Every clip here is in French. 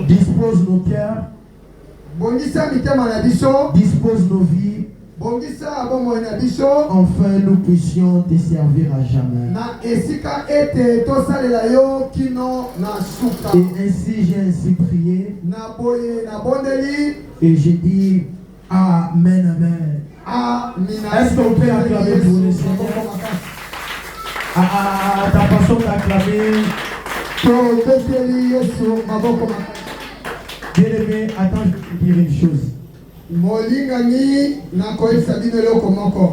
Dispose nos cœurs. Dispose nos vies. Enfin, nous puissions te servir à jamais. Et ainsi, j'ai ainsi prié. Et j'ai dit Amen, Amen. Est-ce qu'on peut acclamer pour le Seigneur? Ta façon d'acclamer. Bien-aimé, attends, je vais te dire une chose.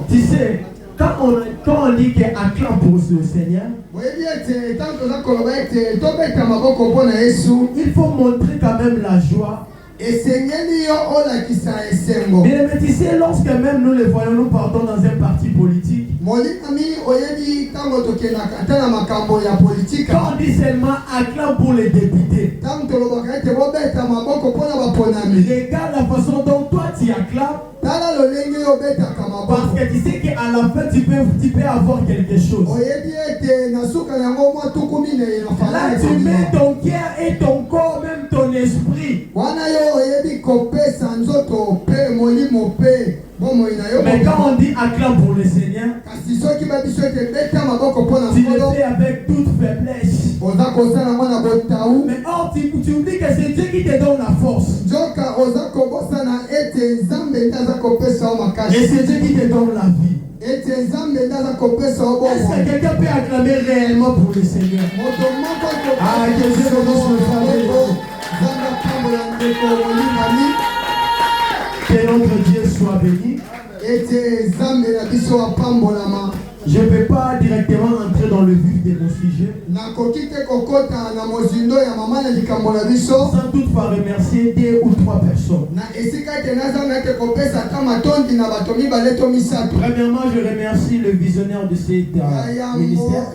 Tu sais, quand on dit qu'il acclame pour le Seigneur, il faut montrer quand même la joie. Bien, mais tu sais, lorsque même nous les voyons, nous partons dans un parti politique. Quand on dit seulement acclame pour les députés, regarde la façon dont toi tu acclames. Parce que tu sais qu'à la fin tu peux avoir quelque chose. Là tu mets ton cœur et ton corps, même ton esprit. Mais quand on dit acclame pour le Seigneur, tu le fais avec toute faiblesse. Mais or tu me dis que c'est Dieu qui te donne la force. Et c'est Dieu qui te donne la vie. Est-ce que quelqu'un peut acclamer réellement pour le Seigneur? Ah, que Dieu nous que notre Dieu soit béni. Je ne vais pas directement entrer dans le vif de mon sujet. Sans toutefois remercier 2 ou 3 personnes. Premièrement, je remercie le visionnaire de ce ministère.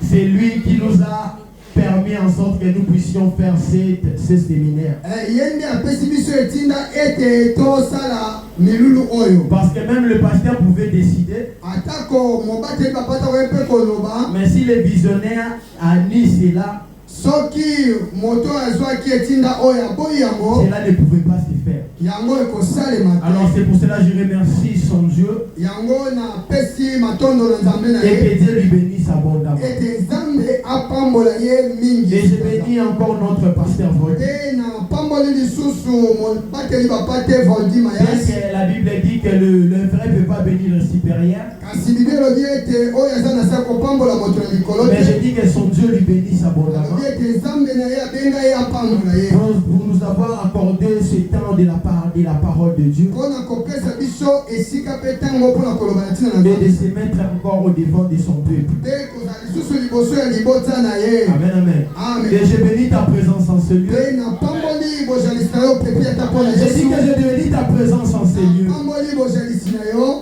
C'est lui qui nous a permis en sorte que nous puissions faire ces séminaires. Parce que même le pasteur pouvait décider. Mais si le visionnaire a mis cela, cela ne pouvait pas se faire. Alors c'est pour cela que je remercie son Dieu. Et que Dieu lui bénisse abondamment. Et je bénis encore notre pasteur Voldy. Parce que la Bible dit que le vrai ne peut pas bénir le supérieur. Mais je dis que son Dieu lui bénisse abondamment. Pour nous avoir accordé ce temps de la parole de Dieu. Et de se mettre encore au devant de son peuple. Amen, amen. Et je bénis ta présence en ce lieu. Je dis que je bénis ta présence en ce lieu.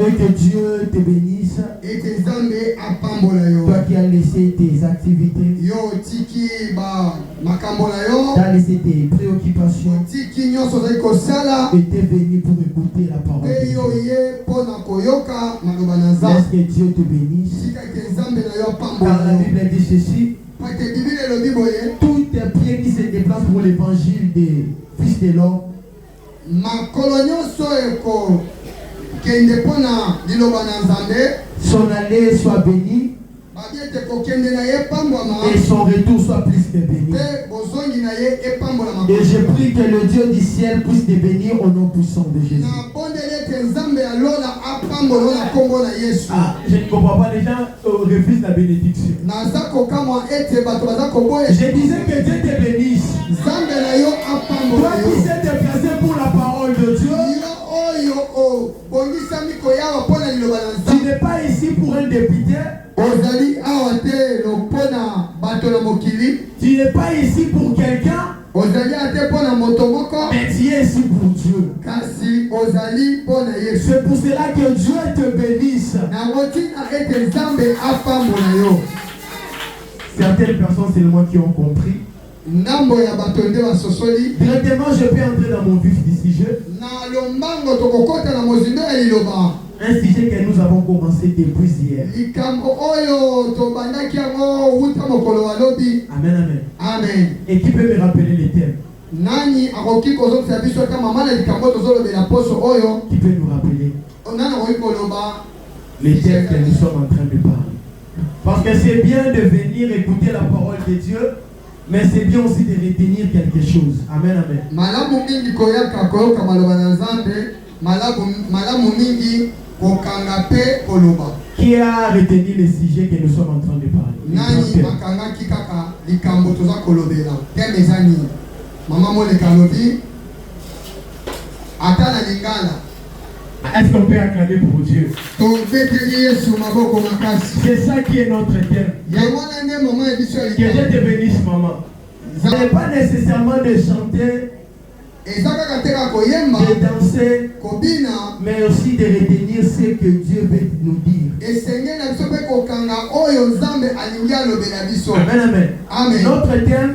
Et que Dieu te bénisse. Toi qui as laissé tes activités, tu as laissé tes préoccupations et tu es venu pour écouter la parole de Dieu. Laisse que Dieu te bénisse. Car la Bible dit ceci: tout pied qui se déplace pour l'évangile des fils de l'homme son aller soit béni et son retour soit plus que béni. Et je prie que le Dieu du ciel puisse te bénir au nom puissant de Jésus. Je ne comprends pas, les gens refusent la bénédiction. Je disais que Dieu te bénisse. Toi qui sais te placer pour la parole de Dieu. Tu n'es pas ici pour un député. Tu n'es pas ici pour quelqu'un. Mais tu es ici pour Dieu. C'est pour cela que Dieu te bénisse. Certaines personnes seulement qui ont compris. Directement, je peux entrer dans mon vif du sujet. Un sujet que nous avons commencé depuis hier. Amen, amen. Amen. Et qui peut me rappeler les thèmes? Nani akoki kozokisa biso kama mama na likambo tozolobela poso oyo. Qui peut nous rappeler Nani akoki koloba les thèmes que nous sommes en train de parler? Parce que c'est bien de venir écouter la parole de Dieu, mais c'est bien aussi de retenir quelque chose. Amen, amen. Malamu mingi koyaka koyoka maloba na Nzambe, malamu mingi kokanga pe koloba. Qui a retenu le sujet que nous sommes en train de parler? Nani makanga kikaka likambo toza kolobela. Thème ezani. Mama mole kalobi ata na lingala. Est-ce qu'on peut acclamer pour Dieu? C'est ça qui est notre thème. Que Dieu te bénisse, maman. Ce n'est pas nécessairement de chanter, de danser, mais aussi de retenir ce que Dieu veut nous dire. Amen, amen. Amen. Notre thème,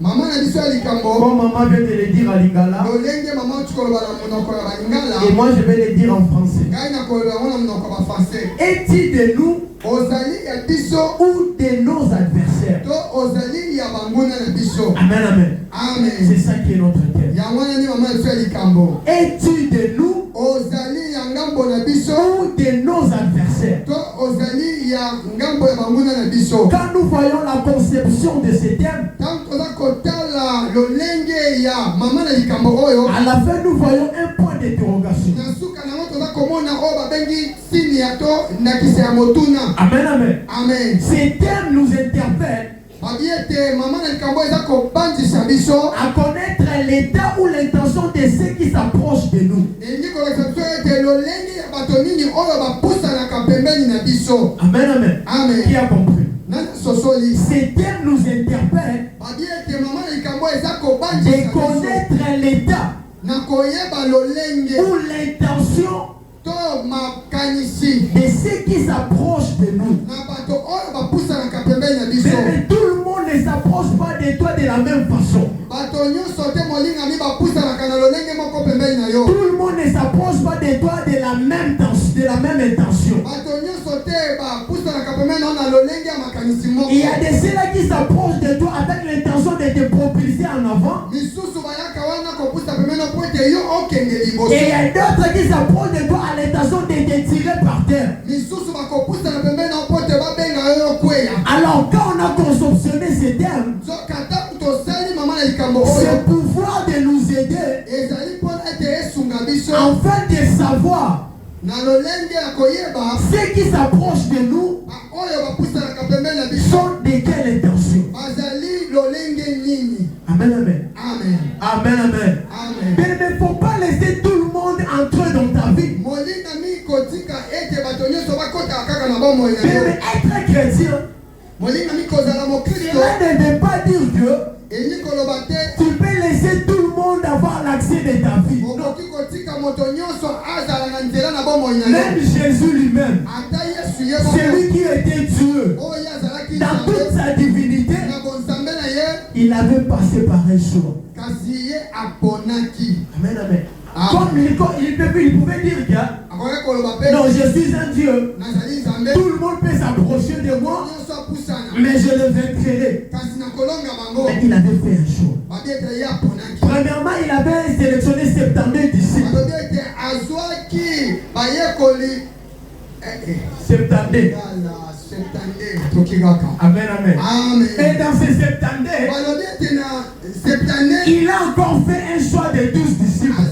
Maman na biso likambo. Comme maman vient de le dire à Lingala. Lolenge maman tukoloba na monoko ya Lingala. Et moi je vais le dire en français. Ngai na koloba na monoko ya français. Est-il de nous ozali ya biso ou de nos adversaires? To ozali ya banguna na biso. Amen, amen. Amen. C'est ça qui est notre thème. Ya wana ni maman biso likambo. Est-il de nous ozali ya ngambo na biso ou de nos adversaires? To ozali ya ngambo ya banguna na biso. Quand nous voyons la conception de ce thème, à la fin nous voyons un point d'interrogation. Amen, amen. Amen. Ce thème nous interpelle à connaître l'état ou l'intention de ceux qui s'approchent de nous. Amen, amen. Amen. Qui a compris? Ce thème nous interpelle de connaître l'état ou l'intention de ceux qui s'approchent de nous. Mais tout le monde ne s'approche pas de toi de la même façon. Tout le monde ne s'approche pas de toi de la même intention. Il y a de ceux-là qui s'approchent de toi avec l'intention de te propulser en avant. Et il y a d'autres qui s'approchent de toi à l'intention de te tirer par terre. Alors quand on a conceptionné ce terme, ce pouvoir de nous aider afin de savoir ceux qui s'approchent de nous sont de quelle intention. Amen, amen. Amen. Amen, amen. Mais il ne faut pas laisser tout le monde entrer dans ta vie. Mais être chrétien, cela ne veut pas dire que tu peux laisser tout le monde avoir l'accès de ta vie. Même Jésus lui-même, celui qui était Dieu, dans toute sa divinité, il avait passé par un choix. Amen, amen. Comme il pouvait dire que non, je suis un Dieu. Tout le monde peut s'approcher de moi, mais je le vaincrai. Mais il avait fait un choix. Premièrement, il avait sélectionné 72 disciples. 72. Amen, amen. Et dans ces 72, il a encore fait un choix de 12 disciples.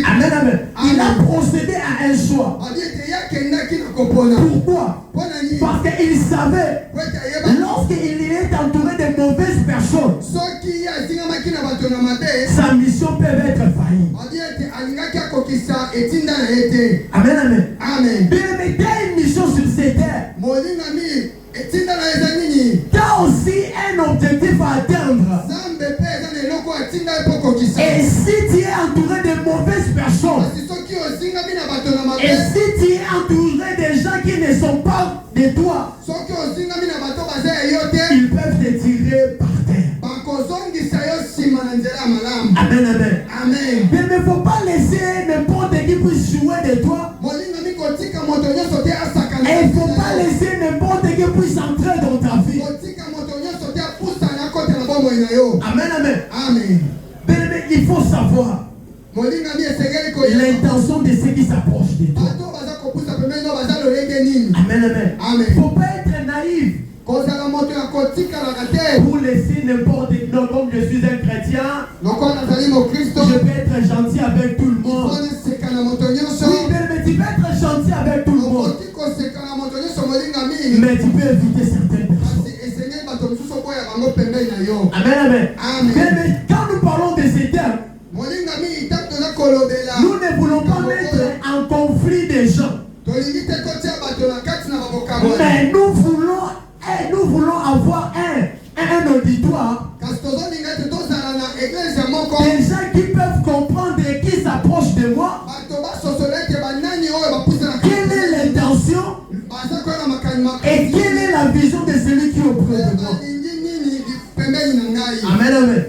Amen, amen. Il a procédé à un choix. Pourquoi? Parce qu'il savait, lorsqu'il est entouré de mauvaises personnes, sa mission peut être faillie. Amen, amen. Amen. Il mettait une mission sur cette terre. Tu as aussi un objectif à atteindre. Et si tu es entouré de mauvaises personnes, et si tu es entouré de gens qui ne sont pas de toi, ils peuvent te tirer par terre. Amen, amen. Amen. Mais il ne faut pas laisser n'importe qui puisse Amen, amen. Amen. Bien-aimé, il faut savoir l'intention de ceux qui s'approchent de toi. Amen, amen. Il ne faut pas être naïf pour laisser n'importe qui. Non, comme je suis un chrétien, je peux être gentil avec tout le monde. Oui, mais tu peux être gentil avec tout le monde, mais tu peux éviter certaines personnes. Amen, amen. Mais quand nous parlons de ces termes, nous ne voulons pas mettre en conflit des gens. Mais nous voulons avoir un auditoire. Des gens qui peuvent comprendre et qui s'approchent de moi. Quelle est l'intention et quelle est la vision de celui qui est auprès de moi. Amen, amen.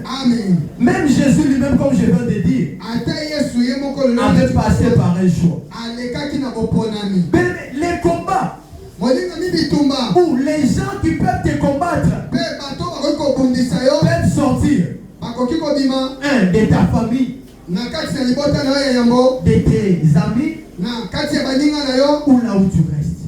Même Jésus lui-même, comme je viens de dire, avait passé par un choix. Les combats où les gens qui peuvent te combattre peuvent sortir. Un, de ta famille, de tes amis, ou là où tu restes.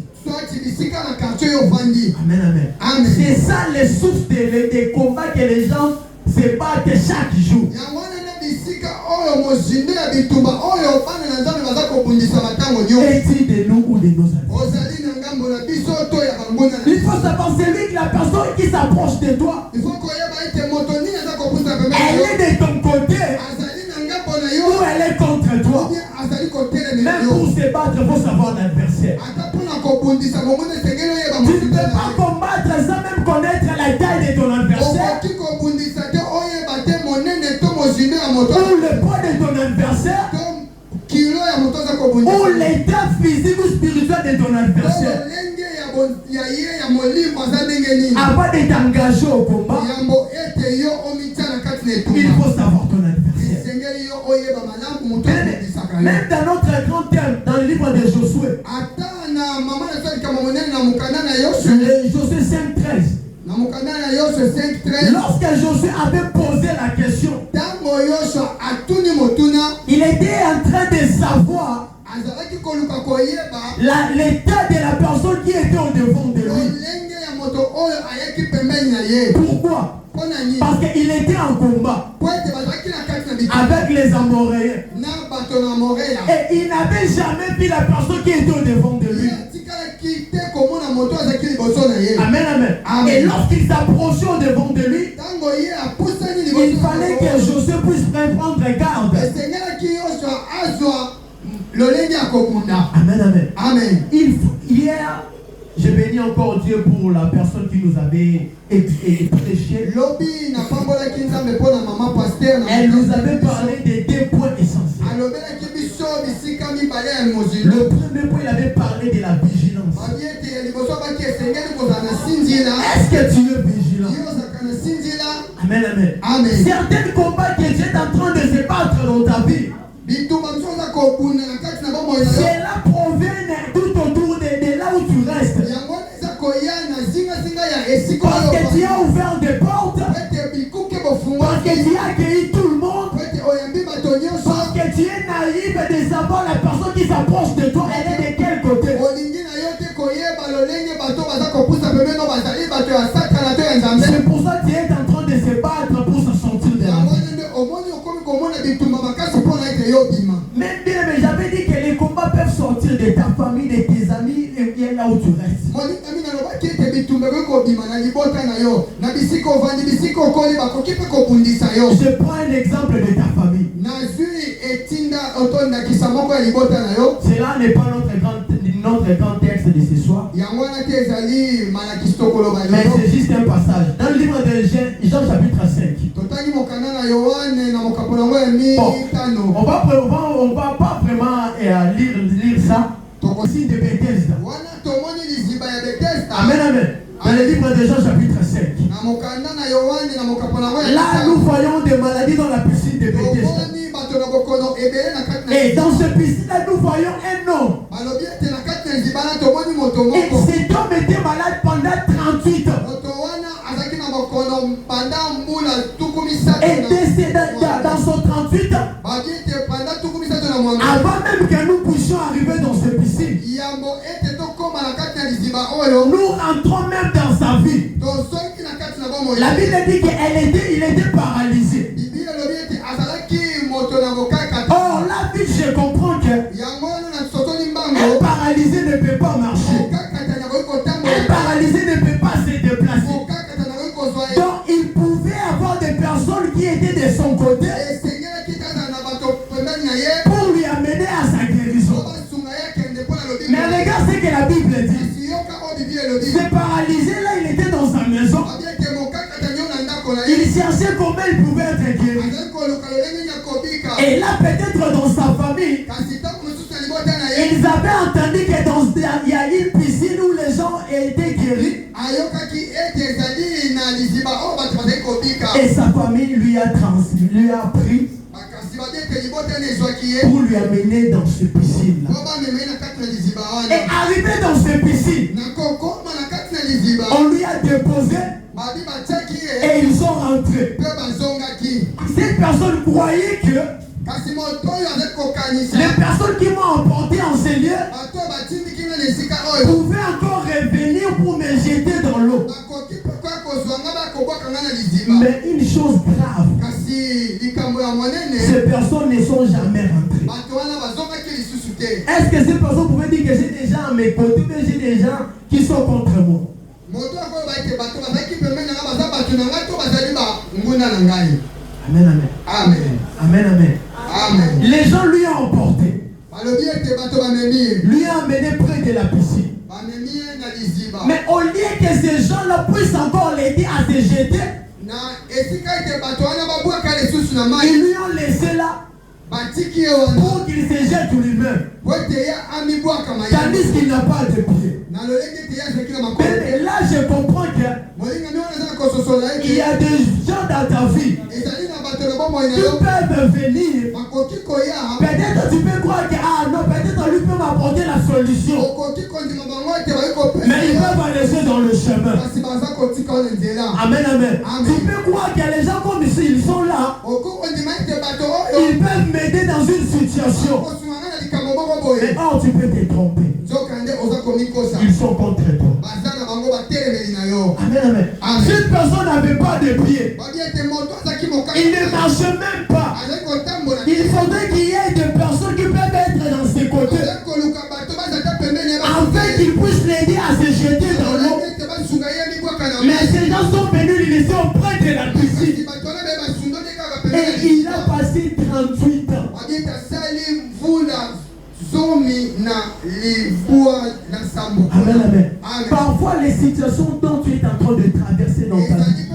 Amen, amen. C'est ça les sources des combats que les gens se battent chaque jour. Est-il de nous ou de nos amis? Il faut savoir, c'est lui que la personne qui s'approche de toi, elle est de ton côté ou elle est contre toi. Même pour se battre, il faut savoir l'adversaire. Tu ne peux pas combattre sans même connaître la taille de ton adversaire ou le poids de ton adversaire ou l'état physique ou spirituel de ton adversaire. Avant de t'engager au combat, il faut savoir ton adversaire. Même dans notre grand thème, dans le livre de Josué, Josué 5:13, lorsque Josué avait posé la question, il était en train de savoir l'état de la personne qui était au devant de lui. Pourquoi? Parce qu'il était en combat avec les Amoréens. Et il n'avait jamais vu la personne qui était au devant de lui. Amen, amen. Et lorsqu'il s'approchait au devant de lui, il fallait que Josué puisse prendre garde. Amen, amen. Amen. Hier, je bénis encore Dieu pour la personne qui nous avait prêché. Elle nous avait parlé des deux points essentiels. Le premier point, il avait parlé de la vigilance. Est-ce que tu es vigilant? Amen, amen. Certains combats que tu es en train de se battre dans ta vie, cela provient tout autour de là où tu restes. Parce que tu as ouvert des portes, parce que tu as accueilli tout le monde, parce que tu es naïf de savoir la personne qui s'approche de toi, elle est de quel côté. C'est pour ça que tu es en train de se battre pour se sentir de la vie. Mais bien, mais j'avais dit que les combats peuvent sortir de ta famille, de tes amis, et là où tu restes. Je prends un exemple de ta famille. Cela n'est pas notre grand texte de ce soir, mais c'est juste un passage. Dans le livre de Jean chapitre 5. On va pas vraiment lire ça. Signe de Bethesda. Amen, amen. Dans le livre de Jean chapitre 5. Là, nous voyons des maladies dans la piscine de Bethesda. Et dans cette piscine-là, nous voyons un homme. Et cet homme était malade pendant 38 ans. est décédé dans son 38 ans. Avant même que nous puissions arriver dans cette piscine, nous rentrons même dans sa vie. La Bible dit qu'il était paralysé. Or, la Bible, je comprends que un paralysé ne peut pas marcher. Un paralysé ne peut pas se déplacer. Donc, il pouvait avoir des personnes qui étaient de son côté pour lui amener à sa guérison. Mais regarde ce que la Bible dit. Ce paralysé-là, il était dans sa maison. Il cherchait comment il pouvait être guéri. Et là, peut-être dans sa famille, ils avaient entendu qu'il y a une piscine où les gens étaient guéris. Et sa famille lui a transmis, lui a pris pour lui amener dans cette piscine-là. Et arrivé dans cette piscine, on lui a déposé et ils sont rentrés. Cette personne croyait que les personnes qui m'ont emporté en ces lieux pouvaient encore revenir pour me jeter dans l'eau. Mais une chose grave, ces personnes ne sont jamais rentrées. Est-ce que ces personnes pouvaient dire que j'ai des gens à mes côtés, mais j'ai des gens qui sont contre moi? Amen, amen. Amen. Amen, amen. Amen. Les gens lui ont emporté. Lui ont amené près de la piscine. Mais au lieu que ces gens-là puissent encore l'aider à se jeter, ils lui ont laissé là pour qu'il se jette lui-même. Tandis qu'il n'a pas de pied. Mais là, je comprends qu'il y a des gens dans ta vie qui peuvent venir. Peut-être tu peux croire que non, peut-être lui peut m'apporter la solution. Mais ils peuvent aller dans le chemin. Amen, amen. Tu peux croire que les gens comme ici, ils sont là. Ils peuvent m'aider dans une situation. Mais or, tu peux te tromper. Ils sont contre toi. Amen, amen. Cette personne n'avait pas de pied. Il ne marchait même pas. Il faudrait qu'il y ait des personnes qui peuvent être dans ses côtés afin qu'ils puissent l'aider à se jeter dans l'eau. Mais ces gens sont venus lui laisser auprès de la piscine. Et il a passé 38 ans. Amen, amen. Parfois, les situations dont tu es en train de traverser dans ta vie,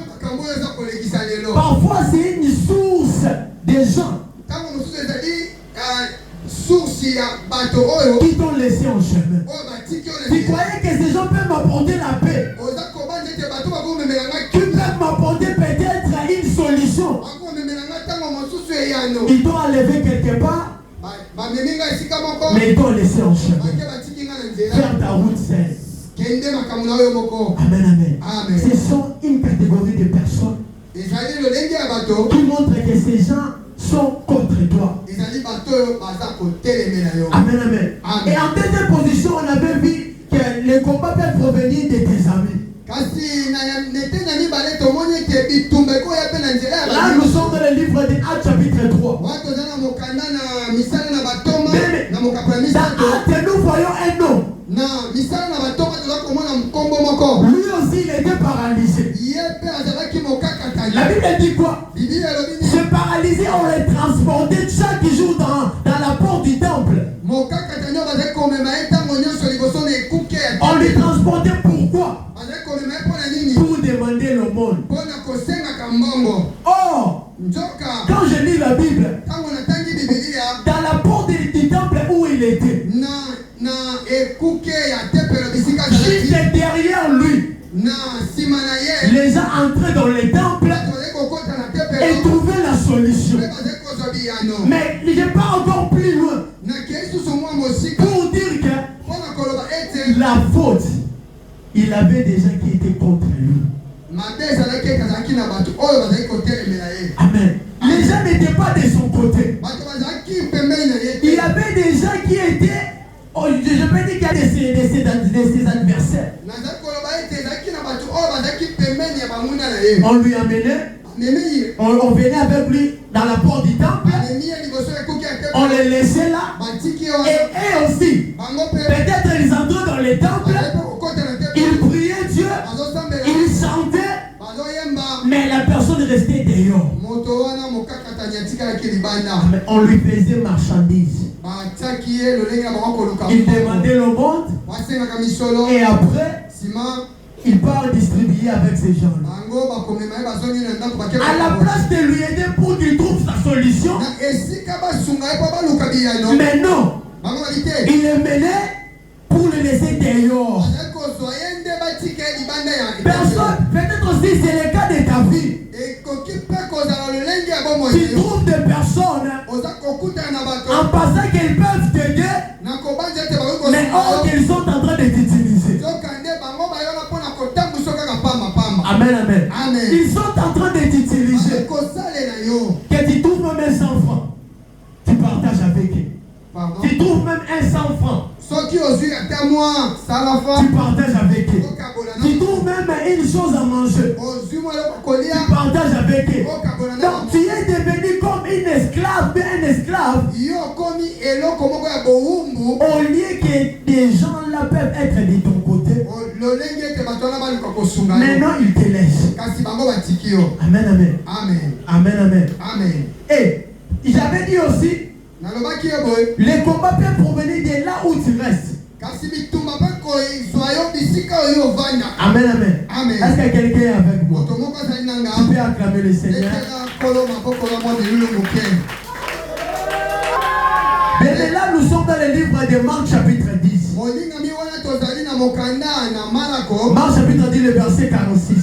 parfois, c'est une source des gens qui t'ont laissé en chemin. Tu croyais que ces gens peuvent m'apporter la paix. Tu peux m'apporter peut-être une solution. Ils t'ont enlevé quelque part, mais ils t'ont laissé en chemin. Faire ta route saine. Amen, amen. Ce sont une catégorie de personnes qui montrent que ces gens sont contre toi. Amen, amen. Et en deuxième position, on avait vu que les combats peuvent provenir de tes amis. Là, nous sommes dans le livre de Actes chapitre 3. Dans Actes, nous voyons un homme. Lui aussi, il était paralysé. La Bible dit quoi? Ce paralysé, on les transportait chaque jour dans la porte du temple. On les transportait pourquoi? Pour demander le monde. Or, quand je lis la Bible, dans la porte du temple où il était, juste derrière lui, les gens entraient dans les temples et trouvaient la solution. Mais je n'ai pas encore plus loin pour dire que la faute, il avait des gens qui étaient contre lui. Amen. Les gens n'étaient pas de son côté. Il y avait des gens qui étaient, oh, je peux dire qu'il y a de ses adversaires. On lui amenait, on venait avec lui dans la porte du temple, on les laissait là, et eux aussi, peut-être ils entraient dans les temples, ils priaient Dieu, ils chantaient, mais la personne restait dehors. On lui faisait marchandise. Il demandait le monde, et après, il part distribuer avec ces gens-là. À la place de lui aider pour qu'il trouve sa solution, mais non, il le menait pour le laisser dehors. Personne, peut-être aussi c'est le cas de ta vie. Tu trouves des personnes en passant qu'ils peuvent t'aider, mais or qu'ils sont en train de t'utiliser. Amen, amen. Ils sont en train de t'utiliser. Que tu trouves même un 100 francs, tu partages avec eux. Pardon? Tu trouves même un 100 francs, tu partages avec eux. Tu trouves même une chose à manger, tu partages avec eux. Donc tu es devenu comme une esclave, un esclave, au lieu que des gens là peuvent être de ton côté. Maintenant ils te laissent. Amen, amen. Amen, amen. Et j'avais dit aussi, les combats peuvent provenir de là où tu restes. Amen, amen. Est-ce que quelqu'un est avec moi? Tu peux acclamer le Seigneur. Mais là, nous sommes dans le livre de Marc chapitre 10. Marc chapitre 10, le verset 46.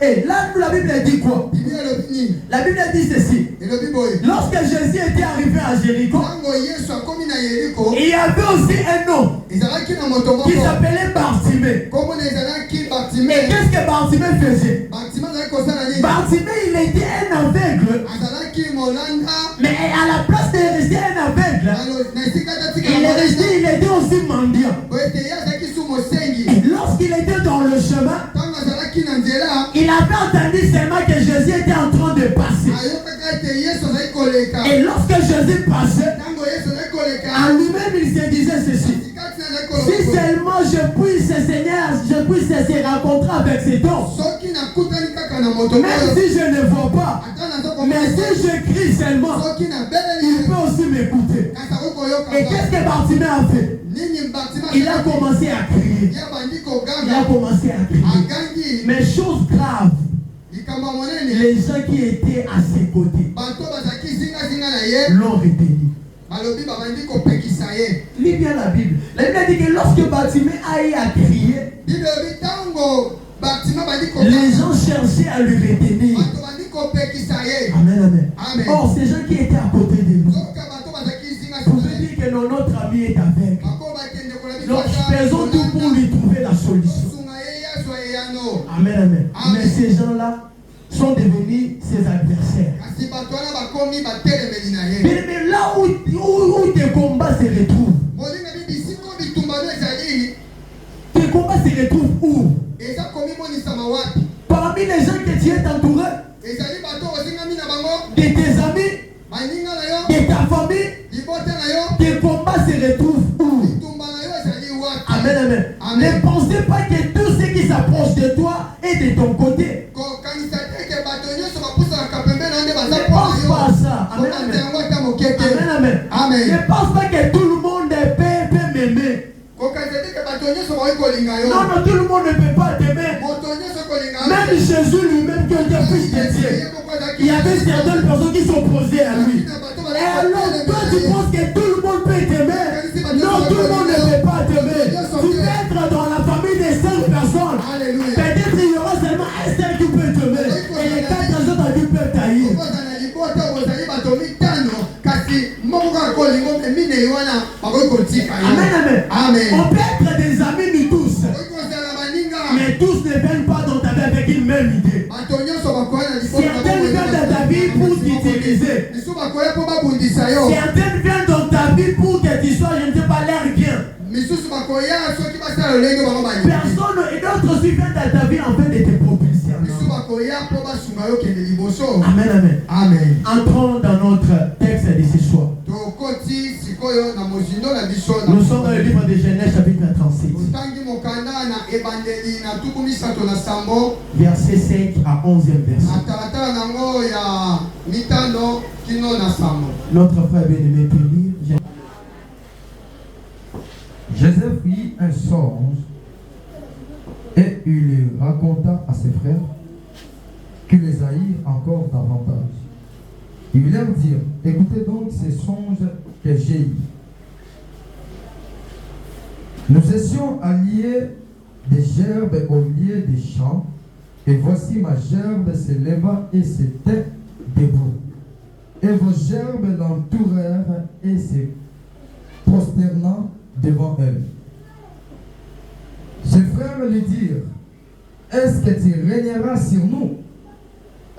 Et là, la Bible dit quoi? La Bible dit ceci. Lorsque Jésus était arrivé à Jéricho, il y avait aussi un homme qui s'appelait Bartimée. Et qu'est-ce que Bartimée faisait? Bartimée, il était un aveugle. Mais à la place de rester un aveugle, il était aussi mendiant. Lorsqu'il était dans le chemin, il avait entendu seulement que Jésus était en train de passer. Et lorsque Jésus passait, en lui-même il se disait ceci: si seulement je puisse, Seigneur, je puisse se rencontrer avec cet homme, même si je ne vois pas, mais si je crie seulement, il peut aussi m'écouter. Et qu'est-ce que Bartimée a fait? Il a commencé à crier. Il a commencé à crier. Mais chose grave, les gens qui étaient à ses côtés l'ont retenu. Lis bien la Bible. La Bible dit que lorsque Bartimée a eu à crier, les gens cherchaient à lui retenir. Amen, amen. Or, ces gens qui étaient à côté de lui pouvaient dire que notre ami est aveugle. Donc, faisons tout pour lui trouver la solution. Amen, amen. Mais ces gens-là sont devenus ses adversaires. Mais là où tes combats se retrouvent, tes combats se retrouvent où? Parmi les gens que tu es entouré, de tes amis, de ta famille, tes combats se retrouvent où? Amen, amen. Ne pensez pas que tout ce qui s'approche de toi est de ton côté. Ne pense pas à ça. Amen, amen. Amen. Ne pense pas que tout le monde peut m'aimer. Non, non, tout le monde ne peut pas t'aimer. Même Jésus lui-même, qui était fils de Dieu, il y avait certaines personnes qui s'opposaient à lui. Et alors, toi, tu penses que tout le monde peut t'aimer? Non, tout le monde ne peut pas t'aimer. Tu peux être dans la famille de 5 personnes. Peut-être il y aura seulement un seul qui peut t'aimer. Et les 4 autres qui peuvent t'haïr. Amen, amen. On peut être des amis de tous, mais tous ne viennent pas dans ta vie avec Personne et d'autres suivants dans ta vie en fait de te propulser. Amen, amen. Amen. Entrons dans notre texte de ce soir. Nous sommes dans le livre de Genèse chapitre 36. Verset 5 à 11e verset. Notre frère bien-aimé peut lire. Joseph eut un songe et il le raconta à ses frères qui les haïrent encore davantage. Il leur dit: écoutez donc ces songes que j'ai eus. Nous étions alliés des gerbes au milieu des champs, et voici ma gerbe se leva et s'était debout. Et vos gerbes l'entourèrent et se prosternant devant elle. Ses frères lui dirent: est-ce que tu régneras sur nous?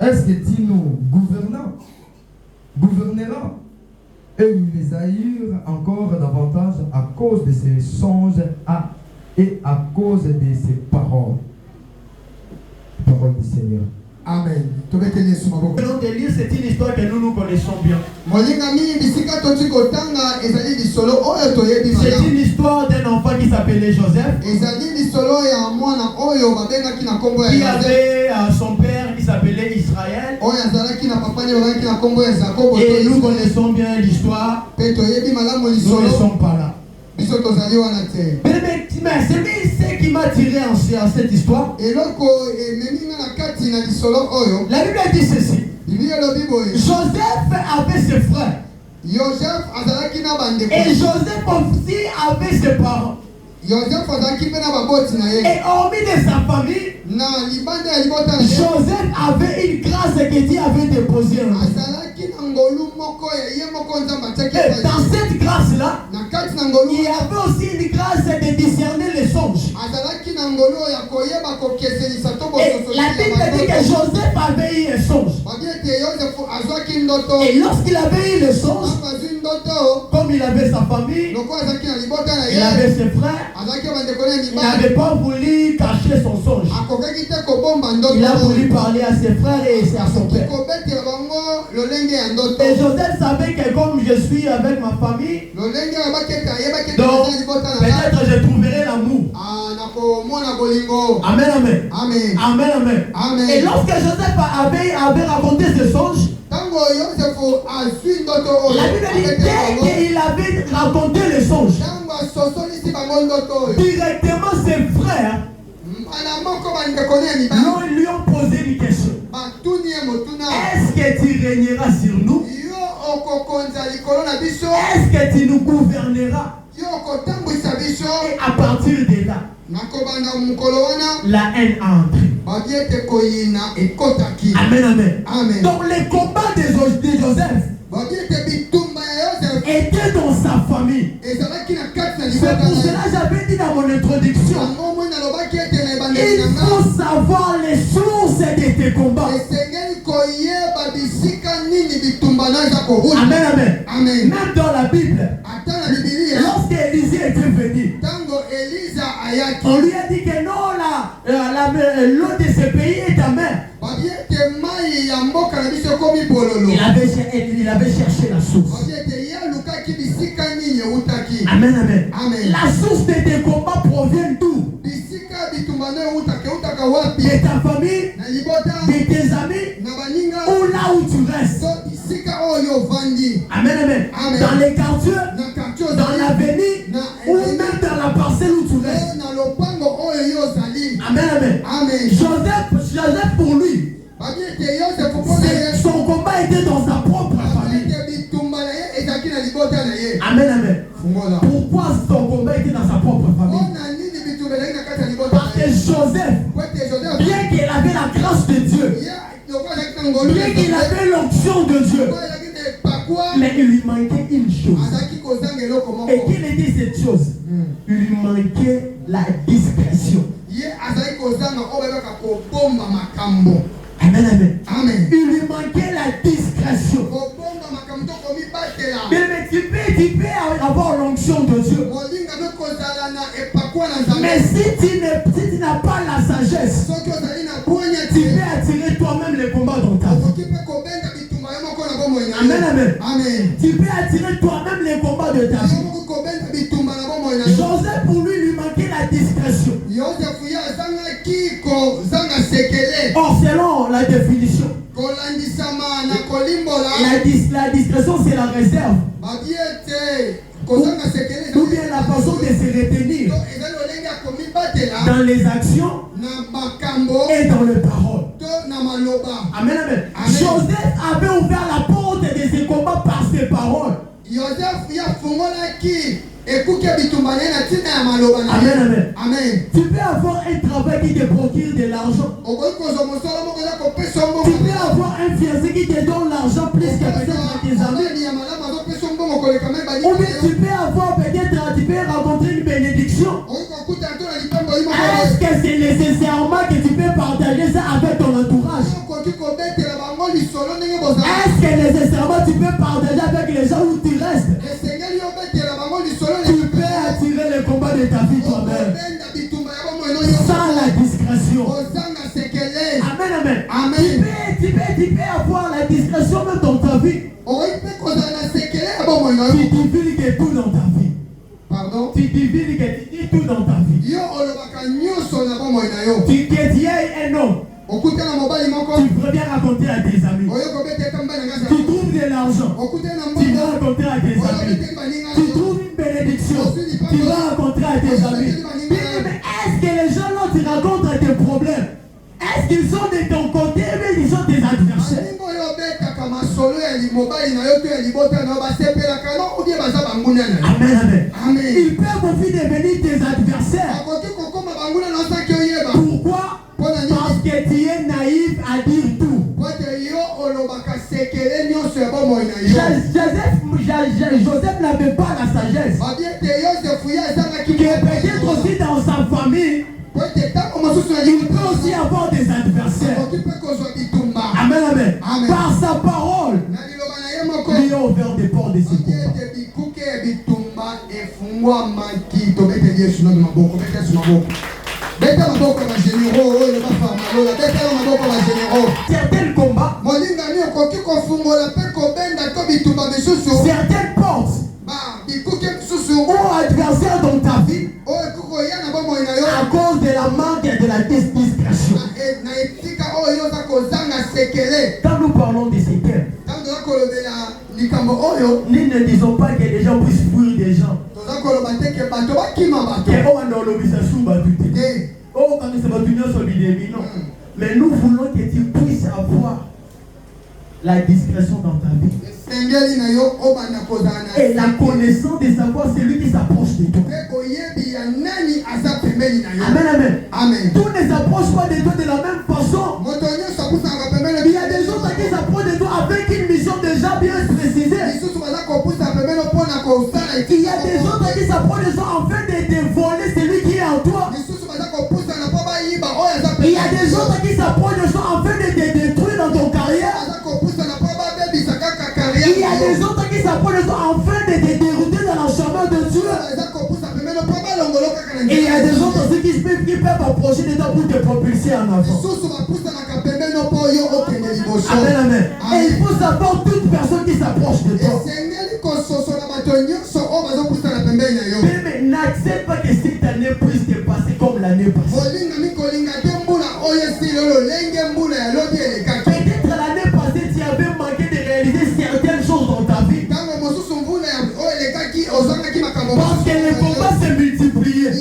Est-ce que tu nous gouverneras? Et ils les haïrent encore davantage à cause de ces songes et à cause de ces paroles. Parole du Seigneur. Amen. Venons de lire, c'est une histoire que nous connaissons bien. C'est une histoire d'un enfant qui s'appelait Joseph, qui avait son père qui s'appelait Israël. Et nous connaissons bien l'histoire. Nous ne sommes pas là. Mais c'est qui m'a tiré en cette histoire. La Bible dit ceci: Joseph avait ses frères. Et Joseph aussi avait ses parents. Et hormis de sa famille, Joseph avait une grâce que Dieu avait déposée en lui. Et dans cette grâce-là, il y avait aussi une grâce de discerner les songes. Et la Bible dit que Joseph avait eu un songe. Et lorsqu'il avait eu le songe, comme il avait sa famille, il avait ses frères, il n'avait pas voulu cacher son songe. Il a voulu parler à ses frères et à son père. Et Joseph savait que comme je suis avec ma famille, donc peut-être je trouverai l'amour. Amen, amen. Amen. Amen, amen. Amen. Et lorsque Joseph avait raconté ce songe, la Bible dit dès qu'il avait raconté le songe, directement ses frères lui ont posé une question: est-ce que tu régneras sur nous? Est-ce que tu nous gouverneras? Et à partir de là, la haine a entré. Amen, amen. Amen. Donc les combats de Joseph étaient dans sa famille. C'est pour cela que j'avais dit dans mon introduction, il faut savoir les sources de tes combats. Amen, amen. Amen. Même dans la Bible, lorsque Élisée était venu, on lui a dit que non, l'eau de ce pays est amère. Il avait cherché la source. Amen, amen. Amen. La source de tes combats provient d'où? De ta famille, de tes amis, ou là où tu restes. Amen, amen. Amen. Dans les quartiers, dans l'avenue, ou même dans la parcelle où tu restes. Amen, amen. Amen. Joseph pour lui, son combat était dans sa propre famille. Amen, amen. Pourquoi son combat était dans sa propre famille? Parce que Joseph, bien qu'il avait la grâce de Dieu, bien qu'il avait l'onction de Dieu, mais il lui manquait une chose. Et quelle était cette chose? Il lui manquait la discrétion. Amen. Amen, amen. Amen. Il lui manquait la discrétion. Mais tu peux avoir l'onction de Dieu. Mais si tu n'as pas la sagesse, tu peux attirer toi-même les combats dans ta vie. Amen, amen. Amen. Tu peux attirer toi-même les combats de ta vie. Joseph, pour lui manquait la discrétion. Or, selon la définition, la discrétion, c'est la réserve. Ou bien la façon de se retenir dans les actions et dans les paroles. Amen, amen. Joseph avait ouvert la porte de ses combats par ses paroles. Amen, amen. Tu peux avoir un travail qui te procure de l'argent. Tu peux avoir un fiancé qui te donne l'argent plus que peut-être tes amis. Ou bien tu peux avoir peut-être, tu peux rencontrer une bénédiction. Est-ce que c'est nécessairement que tu peux partager ça avec ton entourage? Est-ce que nécessairement tu peux partager avec les gens où tu restes? Tu peux attirer le combat de ta vie toi-même sans la discrétion. Amen, amen. Tu peux avoir la discrétion même dans ta vie. Tu divulgues tout dans ta vie. Pardon? Tu divulgues tout dans ta vie. Tu détiens un homme. Tu préviens raconter à tes amis. Tu trouves de l'argent. Tu vas raconter à tes amis. Tu trouves une bénédiction. Tu vas raconter à tes amis. Mais est-ce que les gens là tu racontes tes problèmes? Est-ce qu'ils sont de ton côté mais ils sont tes adversaires? Amen, amen. Ils peuvent aussi devenir tes adversaires. Pourquoi? Parce que tu es naïf à dire tout. Joseph n'avait pas la sagesse. Que peut-être aussi dans sa famille, il peut aussi avoir des adversaires. Amen, amen. Par sa parole, lui a ouvert des portes de ses certains combats, certaines portes ou adversaires dans ta vie à cause de la manque de la discrétion. Quand nous parlons de ces thèmes, nous ne disons pas que les gens puissent fuir des gens. Mais nous voulons que tu puisses avoir la discrétion dans ta vie. Et la connaissance de savoir celui qui s'approche de toi. Amen, amen. Amen. Tout ne s'approche pas de toi de la même façon. Il y a des autres qui s'approchent de toi avec une mission déjà bien précisée. Il y a des autres qui s'approchent de toi afin de te voler celui qui est en toi. Il y a des autres qui s'approchent de toi afin de te détruire dans ton carrière. Il y a des autres qui s'approchent de toi afin de te dérouter dans le chemin de Dieu. Et il y a des autres aussi qui peuvent approcher de toi pour te propulser en avant. Amen, amen. Et il faut savoir toute personne qui s'approche de toi. Mais n'accepte pas que cette année puisse te passer comme l'année passée. Peut-être l'année passée tu avais manqué de réaliser certaines choses dans ta vie. Parce que les combats se multipliaient.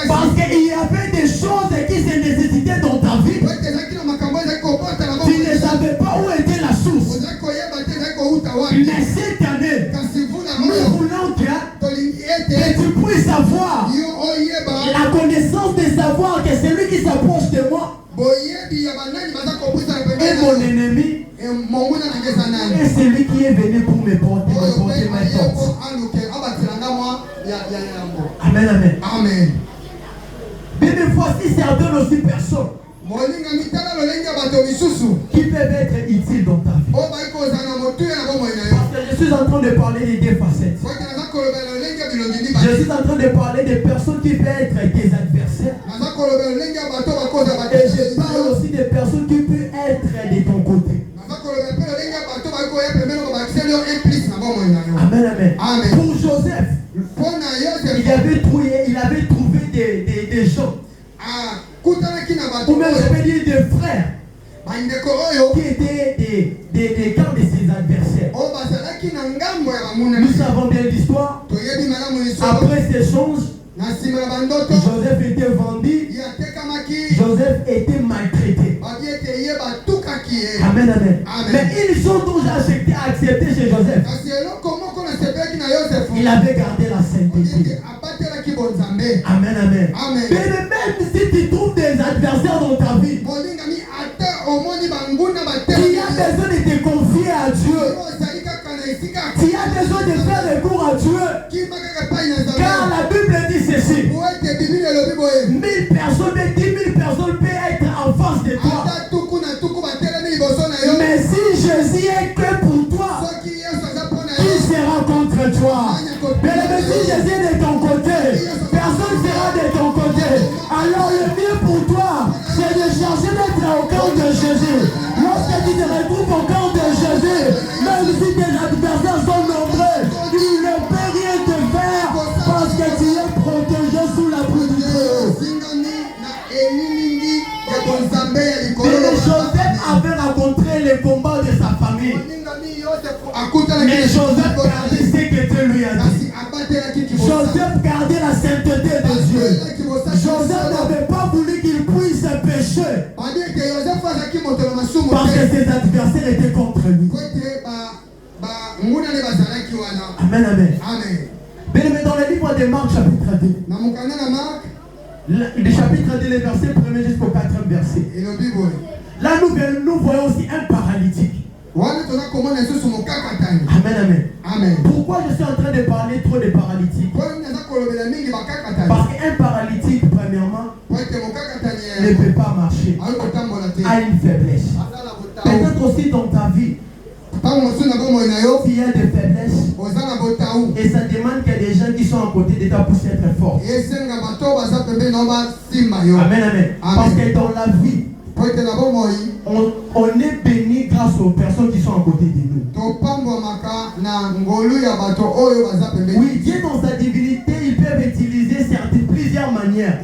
Parce qu'il y avait des choses qui se nécessitaient dans ta vie. Tu ne savais pas où était la source. Mais cette année, nous voulons que tu puisses avoir la connaissance de savoir que celui qui s'approche de moi est mon ennemi. Et celui qui est venu pour me porter ma porte. Amen, amen. Amen. Mais voici certaines aussi personnes qui peuvent être utiles dans ta vie. je suis en train de parler des deux facettes. Je suis en train de parler des personnes qui peuvent être tes adversaires. Et je parle aussi des personnes qui peuvent être de ton côté. Amen, amen. Amen. Pour Joseph, il avait trouvé des gens, ou même je peux dire des frères, qui étaient des camps de ses adversaires. Nous savons bien l'histoire. Après ces choses, Joseph était vendu, Joseph était maltraité. Amen, amen. Mais ils ont toujours accepté chez Joseph. Il avait gardé la sainteté. Amen, amen. Mais même si tu trouves des adversaires dans ta vie, tu as besoin de te confier à Dieu. Tu as besoin de faire recours à Dieu. Car la Bible dit ceci. 1000 personnes, 10 000 personnes peuvent être en face de toi. Mais si Jésus est que pour toi, qui sera contre toi? Mais si Jésus est de ton côté, personne ne sera de ton côté. Alors le mieux pour toi, c'est de chercher d'être au camp de Jésus. Lorsque tu te retrouves au camp de Jésus, même si tes adversaires sont nombreux, ils ne peuvent rien te faire parce que tu es protégé sous la pluie de Dieu. Mais Joseph avait rencontré les combats de sa famille. Mais Joseph gardait ce que Dieu lui a dit. Joseph gardait la sainteté de Dieu. Joseph n'avait pas voulu qu'il puisse pécher. Parce que ses adversaires étaient contre lui. Amen, amen. Mais dans le livre de Marc, chapitre 2. Le chapitre 2, les versets 1er jusqu'au 4e verset. Là, nous voyons aussi un paralytique. Amen, amen. Pourquoi je suis en train de parler trop de paralytiques? Parce qu'un paralytique, premièrement, ne peut pas marcher, a une faiblesse. Peut-être aussi dans ta vie, il y a des faiblesses et ça demande qu'il y a des gens qui sont à côté de toi pour être fort. Amen, amen. Parce que dans la vie, on est béni grâce aux personnes qui sont à côté de nous. Oui, Dieu dans sa divinité, il peut utiliser plusieurs manières.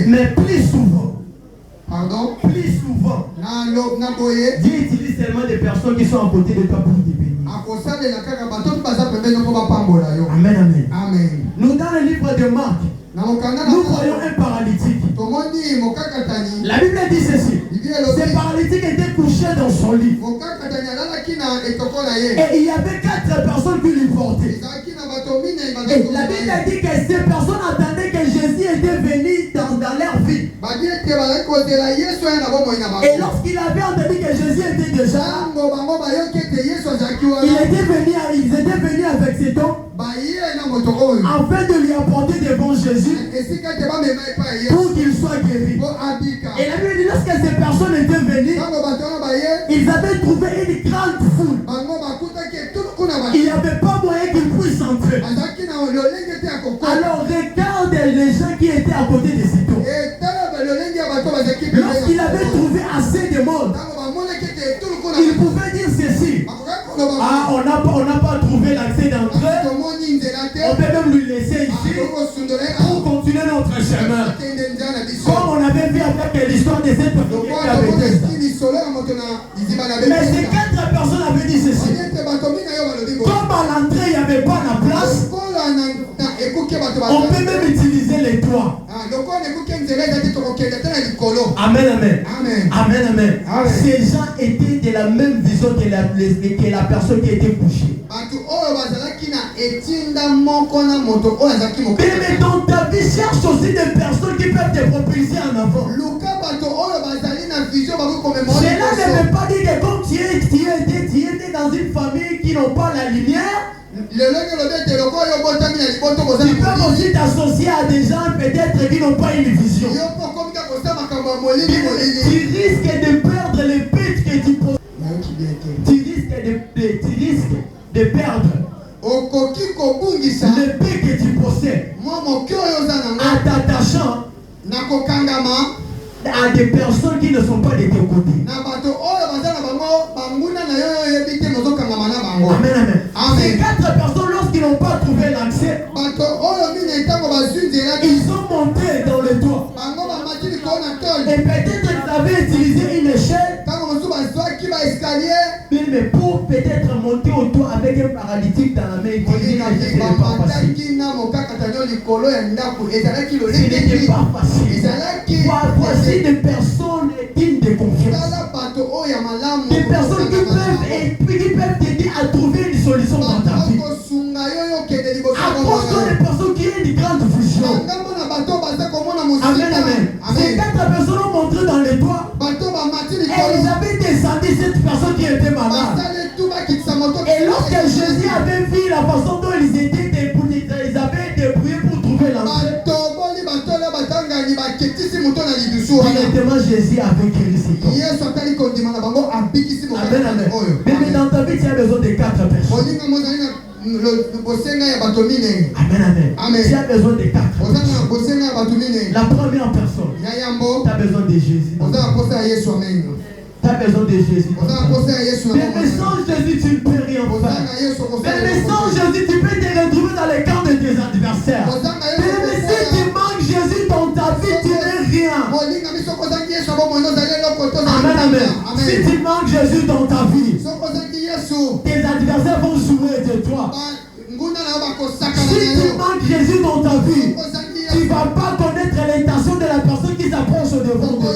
Mais plus souvent, Dieu utilise seulement des personnes qui sont à côté de toi pour te bénir. Amen, amen. Nous dans le livre de Marc, nous voyons un paralytique. La Bible dit ceci. Ce paralytique était couché dans son lit. Et il y avait 4 personnes qui lui portaient. Et la Bible dit que ces personnes attendaient que Jésus était venu dans leur vie. Et lorsqu'il avait entendu que Jésus était déjà là, ils étaient venus avec cet homme afin de lui apporter devant Jésus pour qu'il soit guéri. Et la Bible dit lorsque ces personnes étaient venues, ils avaient trouvé une grande foule. Il n'y avait pas moyen qu'ils puissent entrer. Alors regarde les gens qui étaient à côté de cet homme. Lorsqu'il avait trouvé assez de monde, il pouvait dire ceci. Ah, on n'a pas trouvé l'accès d'entrée. On peut même lui laisser ici pour continuer notre chemin. Comme on avait vu avec l'histoire de cette famille qui avait été ça. Mais ces 4 personnes avaient dit ceci. Comme à l'entrée il n'y avait pas la place, on peut même utiliser les toits. Amen, amen. Amen, amen. Ces gens étaient de la même vision que la personne qui était couchée. Mais dans ta vie, cherche aussi des personnes qui peuvent te propulser en avant. Cela ne veut pas dire que comme tu étais dans une famille qui n'ont pas la lumière, tu peux aussi t'associer à des gens peut-être qui n'ont pas une vision. Tu risques de perdre les de perdre le paix que tu possèdes en t'attachant à des personnes qui ne sont pas de tes côtés. Amen, amen. Ces 4 personnes, lorsqu'ils n'ont pas trouvé l'accès, ils sont montés dans le toit. Et peut-être qu'ils avaient utilisé une échelle, mais pour peut-être monter au toit avec un paralytique dans la main, il n'était pas facile. Ce n'était pas facile. Voici des personnes dignes de confiance. Des personnes qui peuvent t'aider à trouver une solution dans ta vie. Apporte des personnes qui ont une grande vision. Amen, amen. Ces 4 personnes ont montré dans les toits. Et ils avaient descendu cette personne qui était malade. Et lorsque Jésus avait vu la façon dont ils étaient débrouillés, ils avaient débrouillé pour trouver l'entrée. Directement Jésus avait guéri cet homme. Amen, amen. Mais dans ta vie, tu as besoin de 4 personnes. Amen, amen. Tu as besoin de 4 personnes. La première personne, tu as besoin de Jésus. Tu as besoin de Jésus. Mais sans Jésus, tu ne peux rien faire. Mais sans Jésus, tu peux te retrouver dans les camps de tes adversaires. Mais si tu manques Jésus dans ta vie, tu n'es rien. Amen, amen. Si tu manques Jésus dans ta vie, tes adversaires vont jouer de toi. Si tu manques Jésus dans ta vie, tu ne vas pas connaître l'intention de la personne qui s'approche devant toi.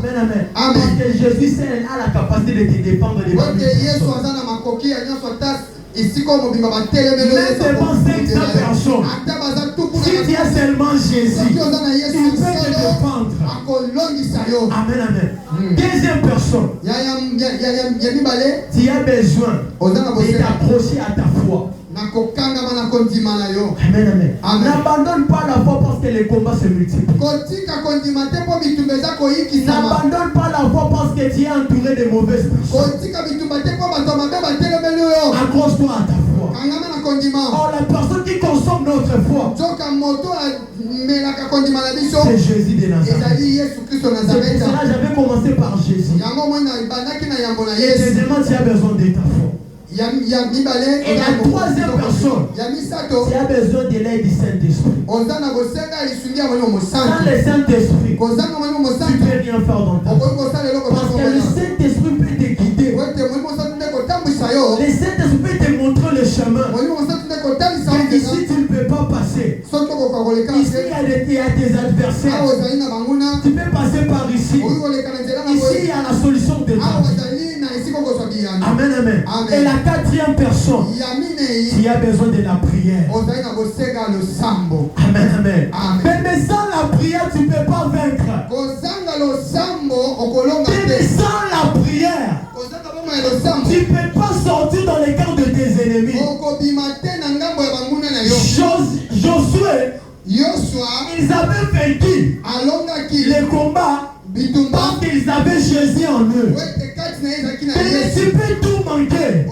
Amen, amen. Parce que Jésus seul a la capacité de te défendre devant les personnes. Même devant 500 personnes, si tu as seulement Jésus, il peut te défendre. Amen, amen. Deuxième personne, tu as besoin de t'approcher à ta foi. Amen, amen. N'abandonne pas la foi parce que les combats se multiplient. N'abandonne pas la foi parce que tu es entouré de mauvaises personnes. Accroche-toi à ta foi. Oh, la personne qui consomme notre foi, c'est Jésus de Nazareth. C'est pour cela que j'avais commencé par Jésus. Et deuxièmement, tu as besoin de ta foi. Et la troisième personne, tu as besoin de l'aide du Saint-Esprit. Sans le Saint-Esprit, tu ne peux rien faire dans ta vie. Parce que le Saint-Esprit peut te guider. Le Saint-Esprit peut te montrer le chemin. Et ici, tu ne peux pas passer. Ici, il y a tes adversaires. Tu peux passer par ici. Ici, il y a la solution de ta vie. Amen, amen. Et la quatrième personne, tu as besoin de la prière. Amen, amen. Mais sans la prière, tu ne peux pas vaincre. Mais sans la prière, tu ne peux pas sortir dans les camps de tes ennemis. Josué, ils avaient vaincu les combats parce qu'ils avaient Jésus en eux. Mais tu peux tout manquer,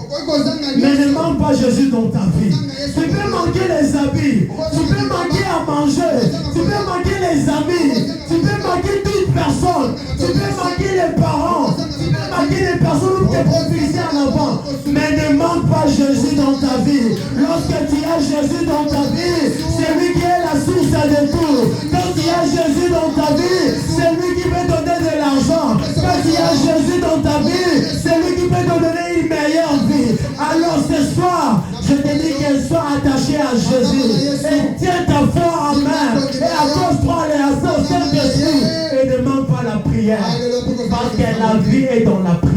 mais ne manque pas Jésus dans ta vie. Tu peux manquer les habits, tu peux manquer à manger, tu peux manquer les amis, tu peux manquer toute personne, tu peux manquer les parents, tu peux manquer les personnes où tu es propulsé en avant, mais ne manque pas Jésus dans ta vie. Lorsque tu as Jésus dans ta vie, c'est lui qui est la source de tout. Quand tu as Jésus dans ta vie, c'est lui qui peut donner de l'argent. Quand tu as Jésus dans ta vie, c'est lui qui peut te donner une meilleure vie. Alors ce soir, je te dis qu'elle soit attachée à Jésus. Et tiens ta foi en main. Et accroche-toi à Saint-Esprit. Et ne manque pas la prière. Parce que la vie est dans la prière.